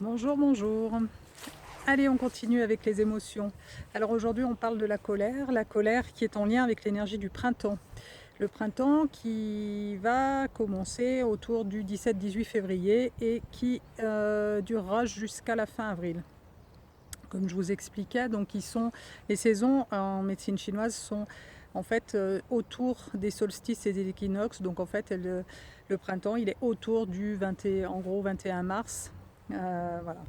Bonjour, bonjour. Allez, on continue avec les émotions. Alors aujourd'hui, on parle de la colère qui est en lien avec l'énergie du printemps. Le printemps qui va commencer autour du 17-18 février et qui durera jusqu'à la fin avril. Comme je vous expliquais, donc les saisons en médecine chinoise sont en fait autour des solstices et des équinoxes. Donc en fait, le printemps, il est autour du 20, en gros 21 mars. Voilà.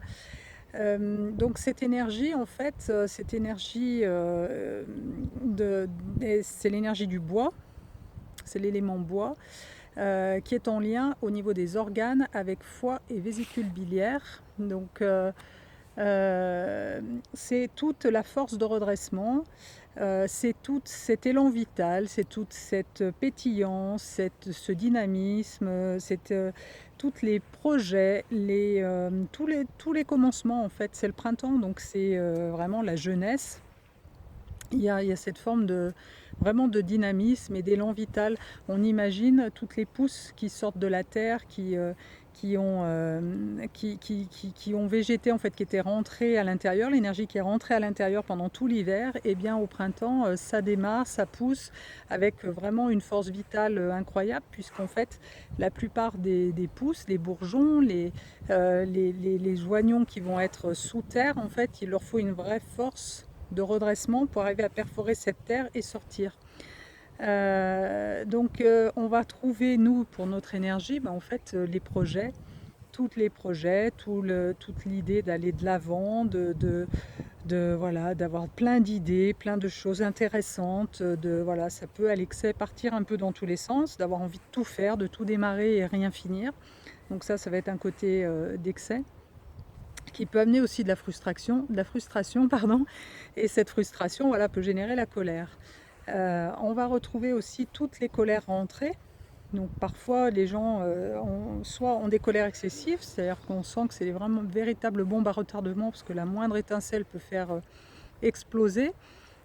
Donc cette énergie, en fait, cette énergie, c'est l'énergie du bois, c'est l'élément bois, qui est en lien au niveau des organes avec foie et vésicule biliaire. Donc c'est toute la force de redressement, c'est tout cet élan vital, c'est toute cette pétillance, ce dynamisme, tous les projets, tous les commencements en fait. C'est le printemps, donc c'est vraiment la jeunesse. Il y a cette forme vraiment de dynamisme et d'élan vital. On imagine toutes les pousses qui sortent de la terre, qui ont végété, en fait, qui étaient rentrées à l'intérieur, l'énergie qui est rentrée à l'intérieur pendant tout l'hiver. Et bien au printemps, ça démarre, ça pousse avec vraiment une force vitale incroyable, puisqu'en fait, la plupart des pousses, les bourgeons, les oignons qui vont être sous terre, en fait, il leur faut une vraie force de redressement pour arriver à perforer cette terre et sortir. Donc on va trouver, nous, pour notre énergie, en fait, les projets, tous les projets, toute l'idée d'aller de l'avant, voilà, d'avoir plein d'idées, plein de choses intéressantes, voilà, ça peut à l'excès partir un peu dans tous les sens, d'avoir envie de tout faire, de tout démarrer et rien finir. Donc ça va être un côté d'excès qui peut amener aussi de la frustration, pardon, et cette frustration, voilà, peut générer la colère. On va retrouver aussi toutes les colères rentrées. Donc parfois les gens soit ont des colères excessives, c'est-à-dire qu'on sent que c'est vraiment véritables bombes à retardement parce que la moindre étincelle peut faire exploser.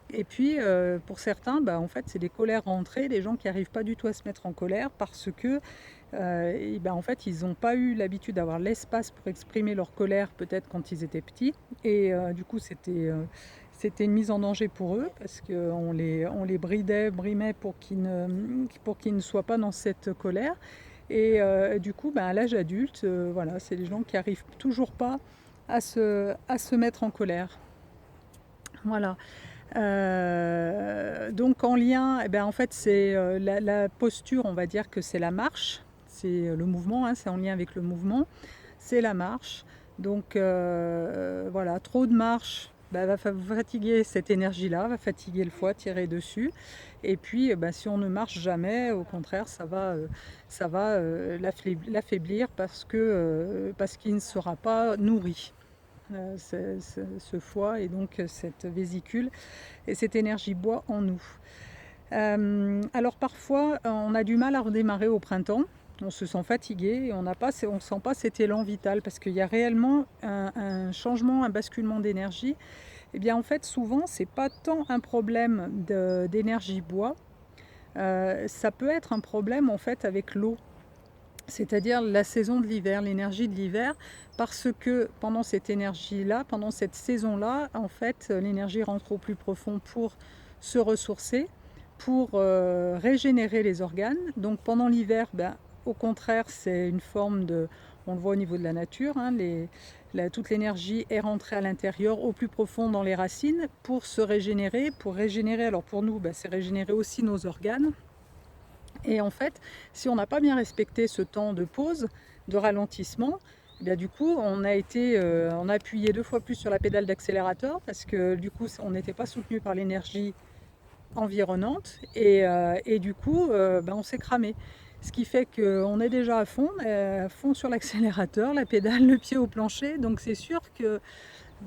Et puis pour certains, en fait, c'est des colères rentrées, des gens qui n'arrivent pas du tout à se mettre en colère parce que en fait, ils n'ont pas eu l'habitude d'avoir l'espace pour exprimer leur colère peut-être quand ils étaient petits. Et du coup, c'était une mise en danger pour eux parce qu'on les brimait pour qu'ils ne soient pas dans cette colère. Et du coup, à l'âge adulte, voilà, c'est des gens qui n'arrivent toujours pas à se mettre en colère. Voilà. Donc en lien, en fait, c'est la posture, on va dire que c'est la marche, c'est le mouvement, hein, c'est en lien avec le mouvement, c'est la marche. Donc voilà, trop de marche va fatiguer cette énergie-là, va fatiguer le foie, tirer dessus. Et puis si on ne marche jamais, au contraire, ça va l'affaiblir parce qu'il ne sera pas nourri. Ce foie et donc cette vésicule et cette énergie bois en nous. Alors parfois, on a du mal à redémarrer au printemps. On se sent fatigué et on ne sent pas cet élan vital parce qu'il y a réellement un changement, un basculement d'énergie. Et bien en fait, souvent, c'est pas tant un problème d'énergie bois, ça peut être un problème en fait avec l'eau. C'est-à-dire la saison de l'hiver, l'énergie de l'hiver, parce que pendant cette énergie-là, pendant cette saison-là, en fait, l'énergie rentre au plus profond pour se ressourcer, pour régénérer les organes. Donc pendant l'hiver, au contraire, c'est une forme de... On le voit au niveau de la nature, hein, toute l'énergie est rentrée à l'intérieur, au plus profond dans les racines, pour se régénérer. Pour régénérer, alors pour nous, c'est régénérer aussi nos organes. Et en fait, si on n'a pas bien respecté ce temps de pause, de ralentissement, du coup, on a appuyé 2 fois plus sur la pédale d'accélérateur parce que du coup, on n'était pas soutenu par l'énergie environnante et du coup, on s'est cramé. Ce qui fait qu'on est déjà à fond sur l'accélérateur, la pédale, le pied au plancher. Donc c'est sûr que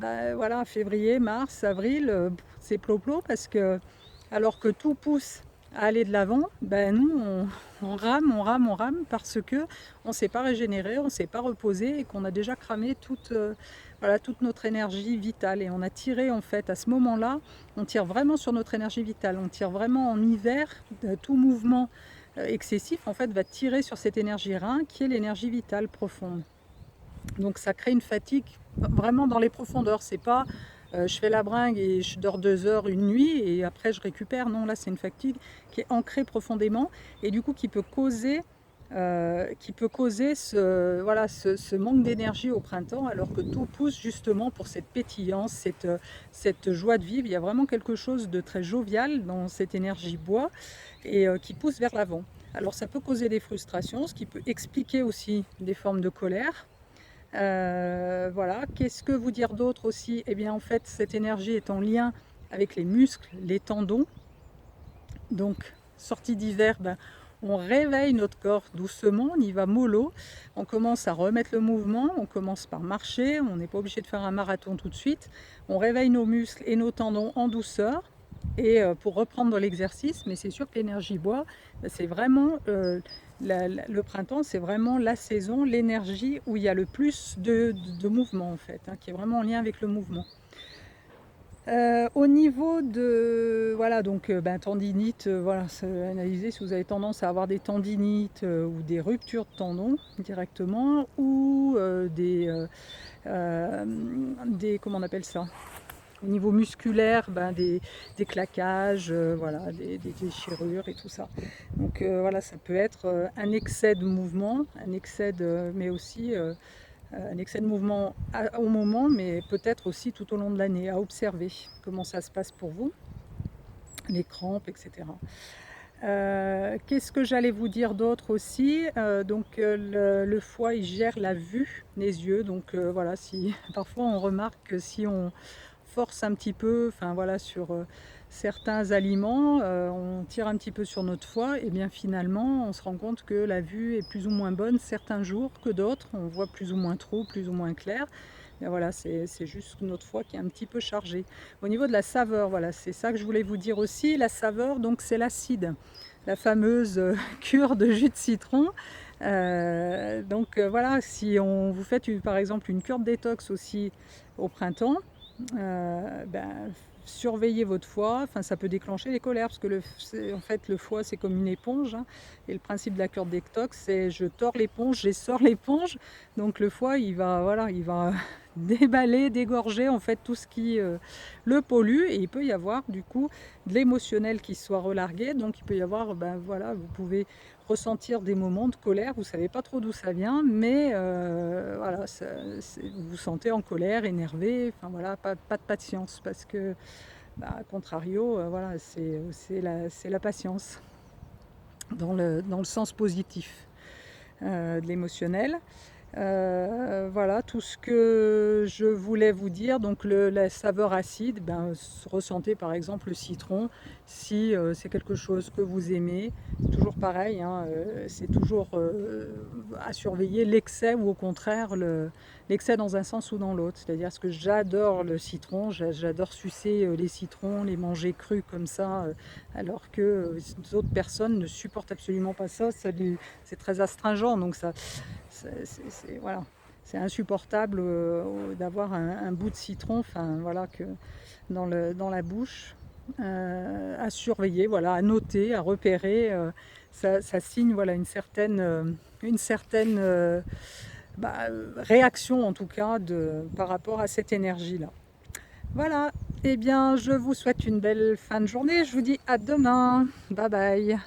voilà, février, mars, avril, c'est plo-plo parce que alors que tout pousse à aller de l'avant, nous on rame, on rame, on rame parce que on ne s'est pas régénéré, on ne s'est pas reposé et qu'on a déjà cramé voilà, toute notre énergie vitale. Et on a tiré en fait à ce moment-là, on tire vraiment sur notre énergie vitale, on tire vraiment en hiver, tout mouvement excessif en fait va tirer sur cette énergie rein qui est l'énergie vitale profonde. Donc ça crée une fatigue vraiment dans les profondeurs. C'est pas je fais la bringue et je dors 2 heures une nuit et après je récupère. Non, là c'est une fatigue qui est ancrée profondément et du coup qui peut causer voilà, ce manque d'énergie au printemps alors que tout pousse justement pour cette pétillance, cette joie de vivre. Il y a vraiment quelque chose de très jovial dans cette énergie bois et qui pousse vers l'avant. Alors ça peut causer des frustrations, ce qui peut expliquer aussi des formes de colère. Voilà, qu'est-ce que vous dire d'autre aussi? Eh bien en fait cette énergie est en lien avec les muscles, les tendons. Donc sortie d'hiver, ben, on réveille notre corps doucement, on y va mollo, on commence à remettre le mouvement, on commence par marcher, on n'est pas obligé de faire un marathon tout de suite, on réveille nos muscles et nos tendons en douceur et pour reprendre l'exercice, mais c'est sûr que l'énergie bois, c'est vraiment le printemps, c'est vraiment la saison, l'énergie où il y a le plus de mouvement en fait, hein, qui est vraiment en lien avec le mouvement. Au niveau de voilà donc ben, tendinite, voilà, c'est analyser si vous avez tendance à avoir des tendinites, ou des ruptures de tendons directement ou des comment on appelle ça? Au niveau musculaire, ben, des claquages, voilà, des déchirures et tout ça. Donc voilà, ça peut être, un excès de mouvement, un excès de mais aussi, un excès de mouvement au moment, mais peut-être aussi tout au long de l'année, à observer comment ça se passe pour vous, les crampes, etc. Qu'est-ce que j'allais vous dire d'autre aussi? Donc le foie, il gère la vue, les yeux, donc voilà, si parfois on remarque que si on force un petit peu, enfin voilà, sur certains aliments, on tire un petit peu sur notre foie, et bien finalement, on se rend compte que la vue est plus ou moins bonne certains jours que d'autres. On voit plus ou moins trop, plus ou moins clair. Mais voilà, c'est juste notre foie qui est un petit peu chargé. Au niveau de la saveur, voilà, c'est ça que je voulais vous dire aussi. La saveur, donc c'est l'acide, la fameuse cure de jus de citron. Donc voilà, si on vous faites par exemple une cure de détox aussi au printemps, ben, surveillez votre foie, enfin ça peut déclencher les colères parce que en fait le foie c'est comme une éponge, hein, et le principe de la cure de détox c'est je tords l'éponge, j'essore l'éponge, donc le foie il va, voilà, il va déballer, dégorger en fait tout ce qui le pollue et il peut y avoir du coup de l'émotionnel qui soit relargué, donc il peut y avoir, ben voilà, vous pouvez ressentir des moments de colère, vous savez pas trop d'où ça vient, mais voilà, vous vous sentez en colère, énervé, enfin voilà, pas de patience parce que, bah, à contrario, voilà, c'est la patience dans le sens positif de l'émotionnel. Voilà tout ce que je voulais vous dire. Donc la saveur acide, ben, ressentez par exemple le citron si c'est quelque chose que vous aimez. Toujours pareil, hein, c'est toujours à surveiller l'excès ou au contraire l'excès dans un sens ou dans l'autre. C'est-à-dire parce que j'adore le citron, j'adore sucer les citrons, les manger crus comme ça, alors que d'autres personnes ne supportent absolument pas ça. C'est très astringent, donc ça voilà, c'est insupportable d'avoir un bout de citron, enfin voilà, que dans la bouche, à surveiller, voilà, à noter, à repérer. Ça signe voilà, une certaine bah, réaction en tout cas par rapport à cette énergie-là. Voilà, eh bien je vous souhaite une belle fin de journée, je vous dis à demain, bye bye.